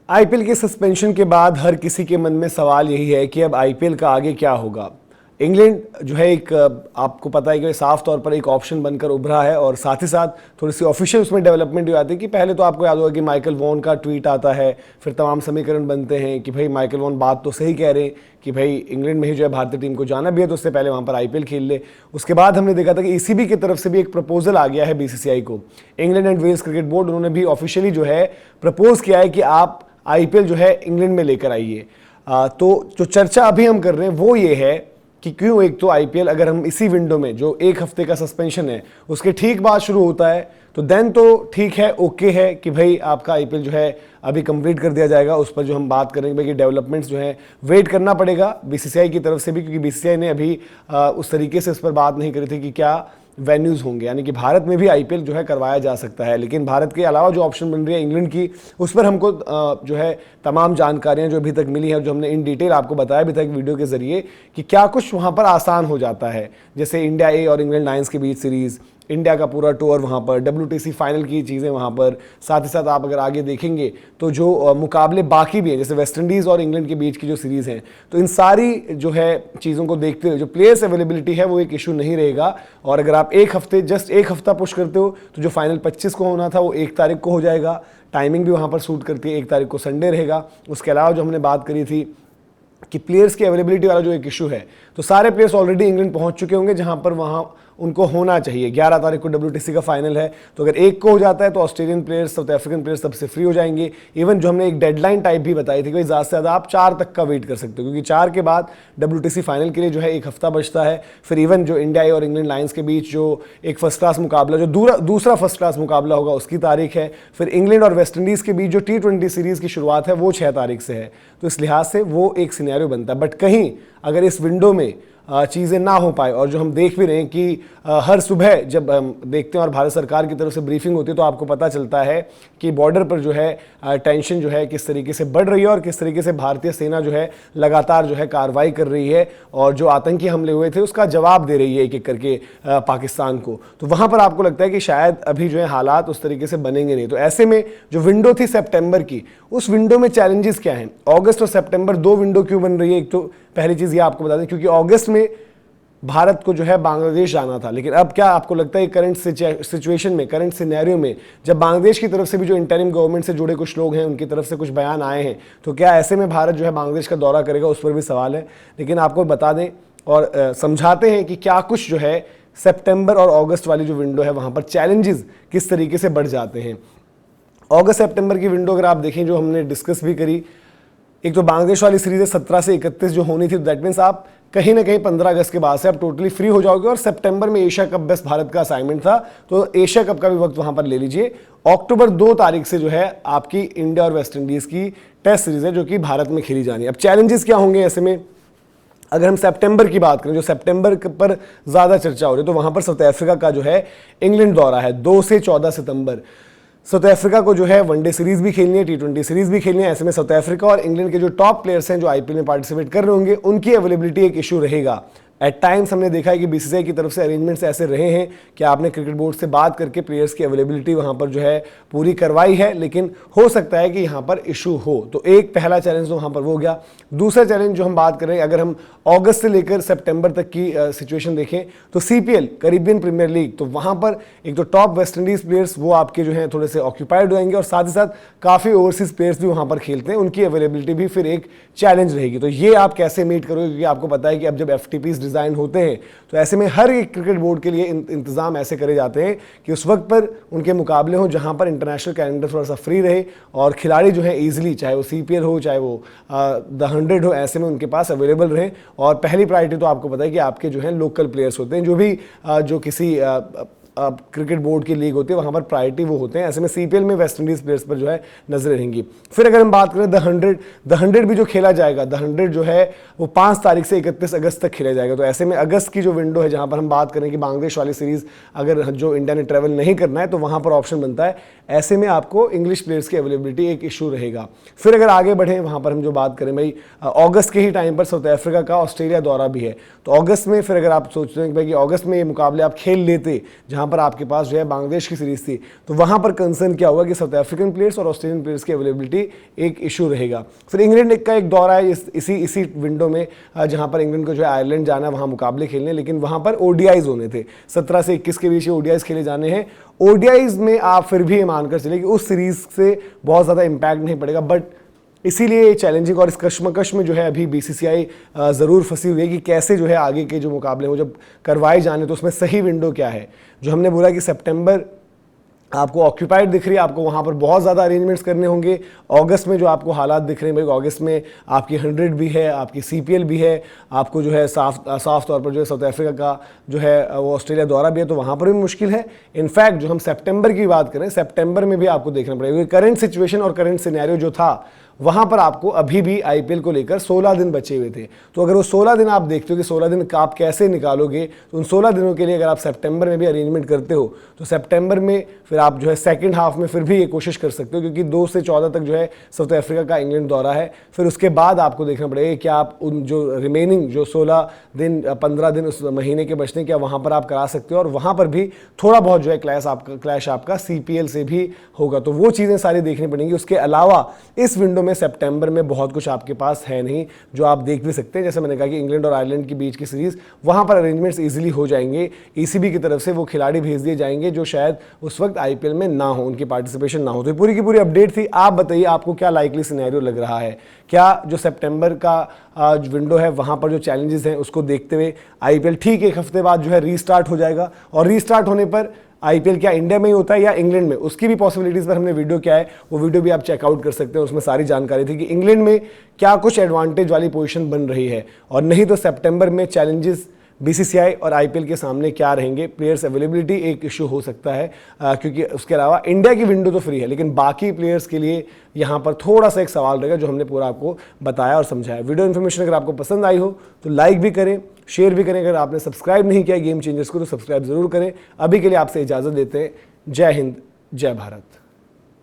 IPL के suspension के बाद हर किसी के मन में सवाल यही है कि अब आईपीएल का आगे क्या होगा। इंग्लैंड जो है एक आपको पता है कि साफ तौर पर एक ऑप्शन बनकर उभरा है और साथ ही साथ थोड़ी सी ऑफिशियल उसमें डेवलपमेंट हो आती है कि पहले तो आपको याद होगा कि माइकल वॉन का ट्वीट आता है, फिर तमाम समीकरण बनते हैं कि भाई माइकल वॉन बात तो सही कह रहे हैं कि भाई इंग्लैंड में ही जो है भारतीय टीम को जाना भी है तो उससे पहले वहाँ पर आईपीएल खेल ले। उसके बाद हमने देखा था कि ईसीबी की तरफ से भी एक प्रपोजल आ गया है बीसीसीआई को, England and Wales cricket board, उन्होंने भी ऑफिशियली जो है प्रपोज किया है कि आप आईपीएल जो है इंग्लैंड में लेकर आइए। तो जो चर्चा अभी हम कर रहे हैं वो ये है कि क्यों एक तो आईपीएल अगर हम इसी विंडो में जो एक हफ्ते का सस्पेंशन है उसके ठीक बाद शुरू होता है तो देन तो ठीक है, ओके है कि भाई आपका आईपीएल जो है अभी कंप्लीट कर दिया जाएगा। उस पर जो हम बात करेंगे भाई कि डेवलपमेंट्स जो है वेट करना पड़ेगा बीसीसीआई की तरफ से भी, क्योंकि बीसीसीआई ने अभी उस तरीके से उस पर बात नहीं करी थी कि क्या वेन्यूज़ होंगे, यानी कि भारत में भी आईपीएल जो है करवाया जा सकता है। लेकिन भारत के अलावा जो ऑप्शन बन रही है इंग्लैंड की, उस पर हमको जो है तमाम जानकारियां जो अभी तक मिली हैं, जो हमने इन डिटेल आपको बताया भी था एक वीडियो के जरिए कि क्या कुछ वहाँ पर आसान हो जाता है। जैसे इंडिया ए और इंग्लैंड लायंस के बीच सीरीज़, इंडिया का पूरा टूर वहाँ पर, WTC फाइनल की चीज़ें वहाँ पर, साथ ही साथ आप अगर आगे देखेंगे तो जो मुकाबले बाकी भी हैं जैसे वेस्ट इंडीज़ और इंग्लैंड के बीच की जो सीरीज़ हैं, तो इन सारी जो है चीज़ों को देखते हुए जो प्लेयर्स अवेलेबिलिटी है वो एक इशू नहीं रहेगा। और अगर आप एक हफ्ते जस्ट एक हफ्ता पुश करते हो तो जो फाइनल 25 को होना था वो 1 तारीख को हो जाएगा। टाइमिंग भी वहाँ पर सूट करती है, 1 तारीख को संडे रहेगा। उसके अलावा जो हमने बात करी थी कि प्लेयर्स की अवेलेबिलिटी वाला जो एक इशू है, तो सारे प्लेयर्स ऑलरेडी इंग्लैंड पहुंच चुके होंगे जहां पर वहां उनको होना चाहिए। 11 तारीख को WTC का फाइनल है, तो अगर 1 को हो जाता है तो Australian players, south African players सबसे फ्री हो जाएंगे। इवन जो हमने एक डेडलाइन टाइप भी बताई थी कि ज़्यादा से ज़्यादा आप 4 तक का वेट कर सकते हो, क्योंकि 4 के बाद WTC फाइनल के लिए जो है 1 हफ्ता बचता है। फिर इवन जो इंडिया और इंग्लैंड लायंस के बीच जो एक फर्स्ट क्लास मुकाबला, जो दूसरा फर्स्ट क्लास मुकाबला होगा उसकी तारीख है। फिर इंग्लैंड और वेस्ट इंडीज़ के बीच जो T20 सीरीज़ की शुरुआत है वो 6 तारीख से है। तो इस लिहाज से वो एक सिनेरियो बनता है। बट कहीं अगर इस विंडो में चीज़ें ना हो पाए, और जो हम देख भी रहे हैं कि हर सुबह जब हम देखते हैं और भारत सरकार की तरफ से ब्रीफिंग होती है तो आपको पता चलता है कि बॉर्डर पर जो है टेंशन जो है किस तरीके से बढ़ रही है और किस तरीके से भारतीय सेना जो है लगातार जो है कार्रवाई कर रही है और जो आतंकी हमले हुए थे उसका जवाब दे रही है एक एक करके पाकिस्तान को। तो वहाँ पर आपको लगता है कि शायद अभी जो है हालात उस तरीके से बनेंगे नहीं। तो ऐसे में जो विंडो थी सितंबर की, उस विंडो में चैलेंजेस क्या हैं? अगस्त और सितंबर 2 विंडो क्यों बन रही है? एक तो पहली चीज़ ये आपको बता दें क्योंकि अगस्त में भारत को जो है बांग्लादेश जाना था। लेकिन अब क्या आपको लगता है करंट सिचुएशन में, करंट सिनेरियो में, जब बांग्लादेश की तरफ से भी जो इंटरिम गवर्नमेंट से जुड़े कुछ लोग हैं उनकी तरफ से कुछ बयान आए हैं, तो क्या ऐसे में भारत जो है बांग्लादेश का दौरा करेगा? उस पर भी सवाल है। लेकिन आपको बता दें और समझाते हैं कि क्या कुछ जो है सितंबर और अगस्त वाली जो विंडो है वहाँ पर चैलेंजेस किस तरीके से बढ़ जाते हैं। अगस्त सितंबर की विंडो अगर आप देखें जो हमने डिस्कस भी करी, एक तो बांग्लादेश वाली सीरीज है 17 से 31 जो होनी थी, दैट मीन्स आप कहीं ना कहीं 15 अगस्त के बाद से आप टोटली फ्री हो जाओगे। और सितंबर में एशिया कप बेस्ट भारत का असाइनमेंट था, तो एशिया कप का भी वक्त वहां पर ले लीजिए। अक्टूबर 2 तारीख से जो है आपकी इंडिया और वेस्ट इंडीज की टेस्ट सीरीज है जो कि भारत में खेली जानी है। अब चैलेंजेस क्या होंगे ऐसे में? अगर हम सितंबर की बात करें, जो सितंबर पर ज़्यादा चर्चा हो रही है, तो वहां पर साउथ अफ्रीका का जो है इंग्लैंड दौरा है 2 से 14 सितंबर। साउथ अफ्रीका को जो है वनडे सीरीज भी खेलनी है, T20 सीरीज भी खेलनी है। ऐसे में साउथ अफ्रीका और इंग्लैंड के जो टॉप प्लेयर्स हैं जो आईपीएल में पार्टिसिपेट कर रहे होंगे उनकी अवेलेबिलिटी एक इशू रहेगा। एट टाइम्स हमने देखा है कि बीसीसीआई की तरफ से अरेंजमेंट्स ऐसे रहे हैं कि आपने क्रिकेट बोर्ड से बात करके प्लेयर्स की अवेलेबिलिटी वहां पर जो है पूरी करवाई है, लेकिन हो सकता है कि यहां पर इशू हो। तो एक पहला चैलेंज तो वहां पर वो हो गया। दूसरा चैलेंज जो हम बात करें, अगर हम अगस्त से लेकर सितंबर तक की सिचुएशन देखें तो CPL कैरिबियन प्रीमियर लीग, तो वहां पर एक तो टॉप वेस्ट इंडीज प्लेयर्स वो आपके जो है थोड़े से ऑक्यूपाइड हो जाएंगे और साथ ही साथ काफ़ी ओवरसीज प्लेयर्स भी वहां पर खेलते हैं, उनकी अवेलेबिलिटी भी फिर एक चैलेंज रहेगी। तो ये आप कैसे मीट करोगे? क्योंकि आपको पता है कि अब जब FTPs डिज़ाइन होते हैं तो ऐसे में हर एक क्रिकेट बोर्ड के लिए इंतजाम ऐसे करे जाते हैं कि उस वक्त पर उनके मुकाबले हो जहां पर इंटरनेशनल कैलेंडर थोड़ा सा फ्री रहे और खिलाड़ी जो है इजीली, चाहे वो CPL हो चाहे वो द 100 हो, ऐसे में उनके पास अवेलेबल रहे। और पहली प्रायोरिटी तो आपको पता है कि आपके जो है लोकल प्लेयर्स होते हैं, जो भी जो किसी क्रिकेट बोर्ड की लीग होती है वहाँ पर प्रायोरिटी वो होते हैं। ऐसे में CPL में वेस्ट इंडीज़ प्लेयर्स पर जो है नजरें रहेंगी। फिर अगर हम बात करें द 100 भी जो खेला जाएगा, द 100 जो है वो 5 तारीख से 31 अगस्त तक खेला जाएगा। तो ऐसे में अगस्त की जो विंडो है जहाँ पर हम बात करें कि बांग्लादेश वाली सीरीज़ अगर जो इंडिया ने ट्रैवल नहीं करना है तो वहाँ पर ऑप्शन बनता है। ऐसे में आपको इंग्लिश प्लेयर्स की अवेलेबिलिटी एक इशू रहेगा। फिर अगर आगे बढ़ें वहाँ पर हम जो बात करें भाई अगस्त के ही टाइम पर साउथ अफ्रीका का ऑस्ट्रेलिया दौरा भी है। तो अगस्त में फिर अगर आप सोचते हैं कि भाई कि अगस्त में ये मुकाबले आप खेल लेते जहाँ जहां पर आपके पास जो है बांग्लादेश की सीरीज थी, तो वहां पर कंसर्न क्या होगा कि साउथ अफ्रीकन प्लेयर्स और ऑस्ट्रेलियन प्लेयर्स की अवेलेबिलिटी एक इशू रहेगा। फिर इंग्लैंड का एक दौरा है इसी विंडो में, जहां पर इंग्लैंड को जो है आयरलैंड जाना, वहां मुकाबले खेलने, लेकिन वहां पर ओडीआईज होने थे, 17 से 21 के बीच ओडीआईज खेले जाने हैं। ओडीआईज में आप फिर भी ये मानकर चले कि उस सीरीज से बहुत ज़्यादा इंपैक्ट नहीं पड़ेगा, बट इसीलिए चैलेंजिंग और इस कश्मकश में जो है अभी बीसीसीआई ज़रूर फंसी हुई है कि कैसे जो है आगे के जो मुकाबले वो जब करवाए जाने तो उसमें सही विंडो क्या है। जो हमने बोला कि सितंबर आपको ऑक्यूपाइड दिख रही है, आपको वहाँ पर बहुत ज़्यादा अरेंजमेंट्स करने होंगे। अगस्त में जो आपको हालात दिख रहे हैं भाई, अगस्त में आपकी 100 भी है, आपकी सीपीएल भी है, आपको जो है साफ तौर पर जो है साउथ अफ्रीका का जो है वो ऑस्ट्रेलिया दौरा भी है, तो वहाँ पर भी मुश्किल है। इनफैक्ट जो हम सितंबर की बात करें, सितंबर में भी आपको देखना पड़ेगा क्योंकि करंट सिचुएशन और करंट सिनेरियो जो था वहाँ पर आपको अभी भी आईपीएल को लेकर 16 दिन बचे हुए थे। तो अगर वो 16 दिन आप देखते हो कि 16 दिन आप कैसे निकालोगे, तो उन 16 दिनों के लिए अगर आप सितंबर में भी अरेंजमेंट करते हो तो सितंबर में फिर आप जो है सेकंड हाफ में फिर भी ये कोशिश कर सकते हो, क्योंकि 2 से 14 तक जो है साउथ अफ्रीका का इंग्लैंड दौरा है। फिर उसके बाद आपको देखना पड़ेगा कि आप उन जो रिमेनिंग जो 16 दिन 15 दिन उस महीने के बचने क्या वहाँ पर आप करा सकते हो, और वहाँ पर भी थोड़ा बहुत जो है क्लैश आपका सीपीएल से भी होगा। तो वो चीज़ें सारी देखनी पड़ेंगी। उसके अलावा इस विंडो में सितंबर में बहुत कुछ आपके पास है नहीं जो आप देख भी सकते हैं। जैसे मैंने कहा कि इंग्लैंड और आयरलैंड के बीच की सीरीज, वहां पर अरेंजमेंट्स इजीली हो जाएंगे। ईसीबी की तरफ से वो खिलाड़ी भेज दिए जाएंगे जो शायद उस वक्त आईपीएल में ना हो, उनकी पार्टिसिपेशन ना हो। तो पूरी की पूरी अपडेट थी। आप बताइए आपको क्या लाइकली सिनेरियो लग रहा है? क्या जो सितंबर का विंडो है वहां पर जो चैलेंजेस हैं उसको देखते हुए आईपीएल ठीक एक हफ्ते बाद जो है रीस्टार्ट हो जाएगा, और रीस्टार्ट होने पर आईपीएल क्या इंडिया में ही होता है या इंग्लैंड में, उसकी भी पॉसिबिलिटीज पर हमने वीडियो क्या है वो वीडियो भी आप चेकआउट कर सकते हैं। उसमें सारी जानकारी थी कि इंग्लैंड में क्या कुछ एडवांटेज वाली पोजीशन बन रही है, और नहीं तो सितंबर में चैलेंजेस बीसीसीआई और आईपीएल के सामने क्या रहेंगे। प्लेयर्स अवेलेबिलिटी एक इशू हो सकता है, क्योंकि उसके अलावा इंडिया की विंडो तो फ्री है, लेकिन बाकी प्लेयर्स के लिए यहाँ पर थोड़ा सा एक सवाल रहेगा, जो हमने पूरा आपको बताया और समझाया। वीडियो इन्फॉर्मेशन अगर आपको पसंद आई हो तो लाइक भी करें, शेयर भी करें। अगर आपने सब्सक्राइब नहीं किया गेम चेंजर्स को तो सब्सक्राइब जरूर करें। अभी के लिए आपसे इजाज़त देते हैं। जय हिंद, जय भारत।